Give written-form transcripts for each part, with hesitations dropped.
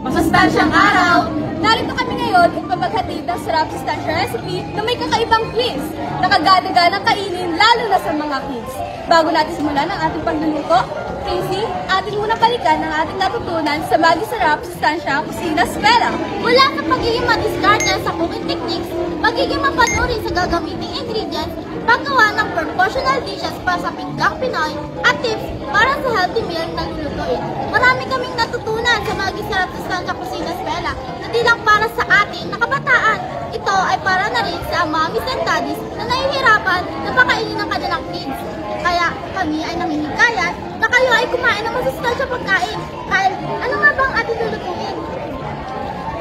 masustansyang araw! Narito kami ngayon upang maghatid ng sarap sustansya recipe na may kakaibang quiz na kagadaganang kainin lalo na sa mga kids. Bago natin simulan ang ating pagluluto, Casey, ating muna balikan ang ating natutunan sa Magisarap Sustansya Kusina Eskwela. Mula sa pagiging madiskarte sa cooking techniques, magiging mapanuri sa gagamiting ingredients, paggawa ng proportional dishes para sa Pinggang Pinoy, at tips para sa healthy meal na lulutuin. Marami kaming natutunan sa Magisarap Sustansya Kusina Eskwela na di lang para sa ating nakabataan. Ito ay para na rin sa mommies and daddies na nahihirapan na pakainin ng kanilang kids. Kaya kami ay namimigayat na kayo ay kumain ng masustansya pagkain. Kyle, ano nga ba ang ating lulutuin?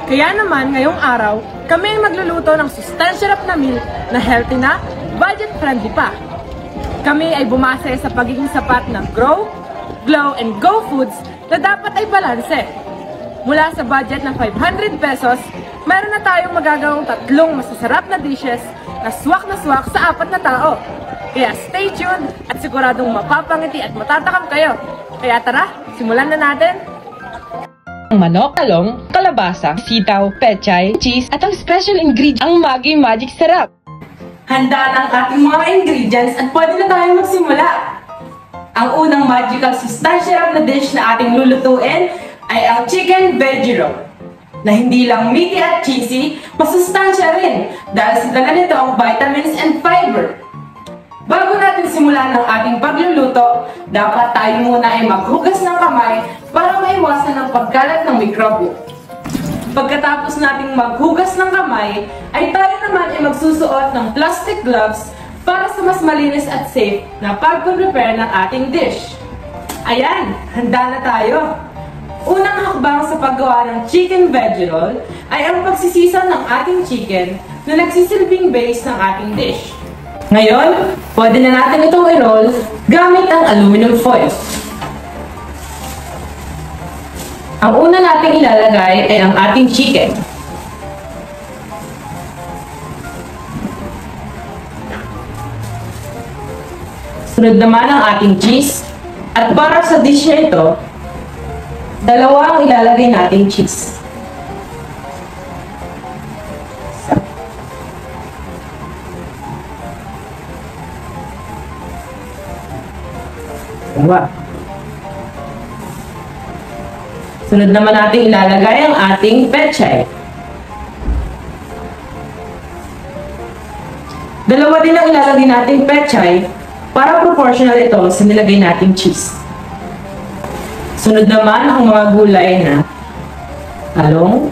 Kaya naman ngayong araw, kami ang magluluto ng sustansya na meal na healthy na, budget-friendly pa. Kami ay bumase sa pagiging sapat ng Grow, Glow, and Go foods na dapat ay balanse. Mula sa budget ng 500 pesos, meron na tayong magagawang 3 masasarap na dishes na swak sa 4 na tao. Kaya stay tuned at siguradong mapapangiti at matatakam kayo. Kaya tara, simulan na natin! Manok, talong, kalabasa, sitaw, pechay, cheese, at ang special ingredient, ang Maggi Magic Sarap. Handa ng ating mga ingredients at pwede na tayong magsimula. Ang unang magical sustansya na dish na ating lulutuin ay ang chicken veggie roll, na hindi lang meaty at cheesy, masustansya rin dahil sa dala nito ang vitamins and fiber. Bago natin simulan ang ating pagluluto, dapat tayo muna ay maghugas ng kamay para maiwasan ang pagkalat ng mikrobyo. Pagkatapos nating maghugas ng kamay, ay tayo naman ay magsusuot ng plastic gloves para sa mas malinis at safe na pag-prepare ng ating dish. Ayan, handa na tayo! Unang hakbang sa paggawa ng chicken veggie roll ay ang pagsisisa ng ating chicken na nagsisilbing base ng ating dish. Ngayon, pwede na natin itong i-roll gamit ang aluminum foil. Ang una nating ilalagay ay ang ating chicken. Sunod naman ang ating cheese. At para sa dish na ito, 2 ang ilalagay nating cheese. Sunod naman natin ilalagay ang ating pechay. 2 din ang ilalagay nating pechay para proportional ito sa nilagay nating cheese. Sunod naman ang mga gulay na talong,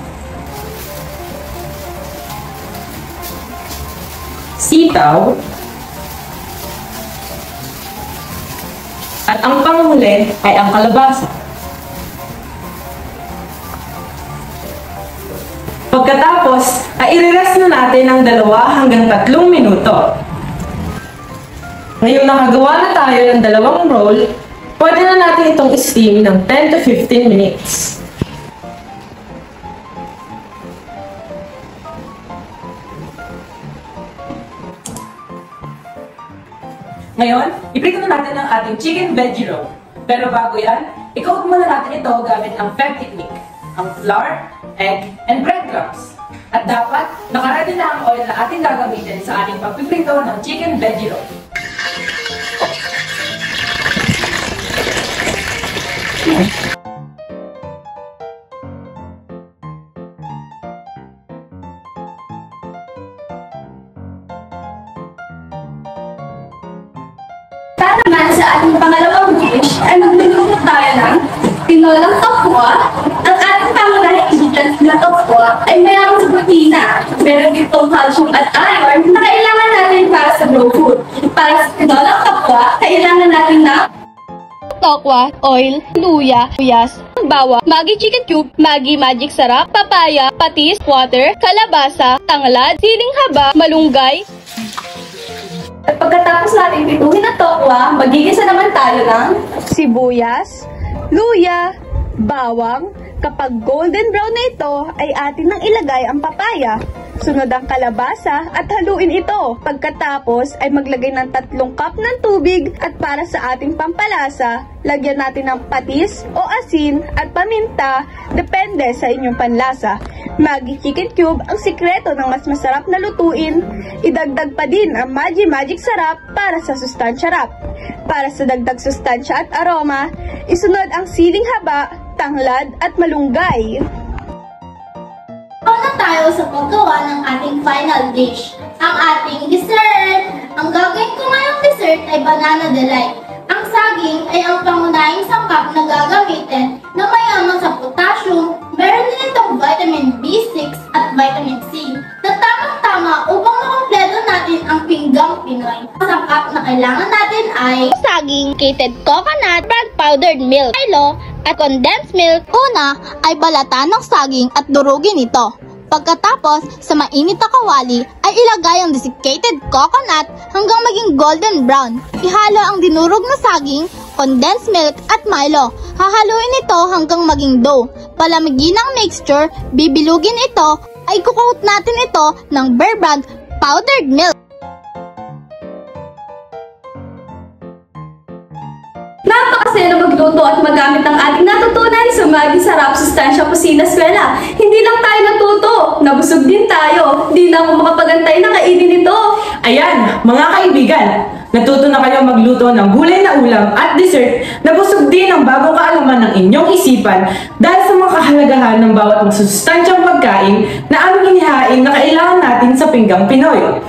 sitaw, at ang panghuli ay ang kalabasa. Pagkatapos, ay i-rest na natin ng 2 hanggang 3 minuto. Ngayong nakagawa na tayo ng 2 roll, pwede na natin itong steam ng 10 to 15 minutes. Ngayon, iprito na natin ang ating chicken veggie roll. Pero bago yan, i-coat muna natin ito gamit ang FEM technique, ang flour, egg, and breadcrumbs. At dapat, nakaready na ang oil na ating gagamitin sa ating pagpiprito ng chicken veggie roll. Naman sa ating pangalawang dish ay magluluto tayo ng tinolang tokwa. Ang ating pangunahing ingredients na tokwa ay mayroon sa protina, meron ditong calcium at iron na kailangan natin para sa grow food. Para sa tinolang tokwa, kailangan natin ng tokwa, oil, luya, sibuyas, bawang, Maggi chicken cube, Maggi magic sarap, papaya, patis, water, kalabasa, tanglad, siling haba, malunggay. At pagkatapos natin pituhin ang tokwa, magigisa naman tayo ng Sibuyas, luya, bawang. Kapag golden brown na ito, ay atin nang ilagay ang papaya. Sunod ang kalabasa at haluin ito. Pagkatapos ay maglagay ng 3 cup ng tubig at para sa ating pampalasa, lagyan natin ng patis o asin at paminta, depende sa inyong panlasa. Maggi Chicken Cube ang sikreto ng mas masarap na lutuin. Idagdag pa din ang Magic Sarap para sa sustansya rap. Para sa dagdag sustansya at aroma, isunod ang siling haba, tanglad at malunggay. Na tayo sa paggawa ng ating final dish, ang ating dessert. Ang gagawin ko ngayong dessert ay banana delight. Ang saging ay ang pangunahing sangkap na gagamitin na mayaman sa potassium, meron din itong vitamin B6 at vitamin C na tamang-tama upang makompleto natin ang pinggang Pinoy. Ang sangkap na kailangan natin ay Saging, cated coconut, brand powdered milk, Milo, at condensed milk. una ay balatan ng saging at durugin ito. Pagkatapos, sa mainit na kawali ay ilagay ang desiccated coconut hanggang maging golden brown. Ihalo ang dinurog na saging, condensed milk at Milo. Hahaluin ito hanggang maging dough. Palamigin ang mixture, bibilugin ito, ay kukoat natin ito ng Bear Brand powdered milk. Napakasaya na magluto at magamit ang ating natutunan sa Maggi Sarap Sustansya Kusina Eskwela. Hindi lang tayo natuto, nabusog din tayo. Di na ako makapagantay na kainin ito. Ayan, mga kaibigan, natuto na kayo magluto ng gulay na ulam at dessert na busog din ang bagong kaalaman ng inyong isipan dahil sa mga kahalagahan ng bawat masustansyang pagkain na aming inihain na kailangan natin sa pinggang Pinoy.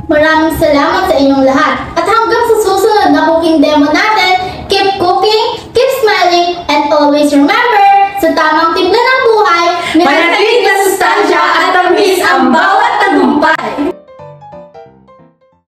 Maraming salamat sa inyong lahat.